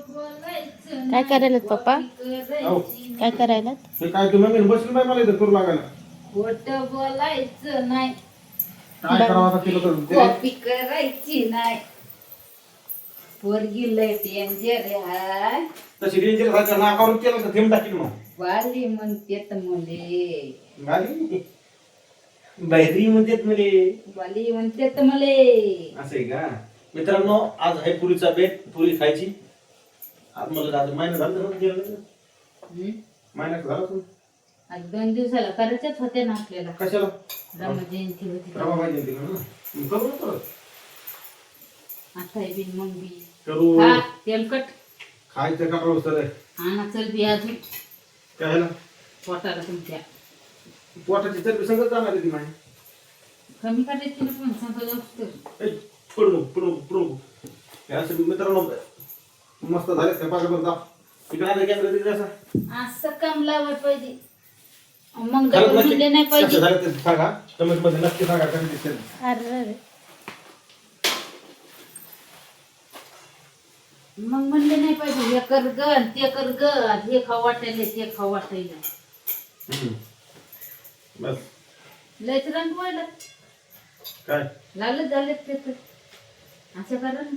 बोलायचं काय करायलात पप्पा? अहो, काय करायलात? हे काय तुम्ही मम्मीने बसली बाई मला इथं करू लागायला. खोट बोलायचं नाही, काय करावं आता तिला तर ते कॉपी करायची नाही. पोरगी लय डेंजर हाय. तशी डेंजर व्हायचं नाकावर केलं तर थेंब टाकील मग. वाली म्हणतेत मुले, गाली बाहेरी म्हणतात म्हणे. वाली म्हणतेत मले. असं आहे का मित्रांनो? आज आहे पुरीचा बेट, पुरी खायची. आज मला आज महिना झाला ना जेवण. महिना झाला तू आज 2 दिवसाला करायच्याच होते ना आपल्याला. कशाला? रमा जयंती होती रवा पाहिजे होती का ना? मग करू ना परत. आता बिन मग बी करू. हा तेलकट खायचं का पाऊस तर आणा चल बी अजून काय ना पोटाला तुमच्या. पोटाची चरबी सगळं जाणार आहे ती माझी. कमी करायची ना पण सांगत असतो. पडू पडू पडू हे असं मित्रांनो मस्त झाले त्या पाका बरं इकडे आलं कॅमेरा तिकडे असा असं काम लावाय पाहिजे, मग खरंच डबल म्हणले नाही कसं पाहिजे. झालं ते सांगा कमेंट मध्ये नक्की सांगा कधी दिसेल. अरे मग म्हणले नाही पाहिजे हे कर ग ते कर ग, हे खाऊ वाटायला ते खाऊ वाटायला. बस लयच रंग व्हायला काय लागलं झाले ते तर असं करा ना.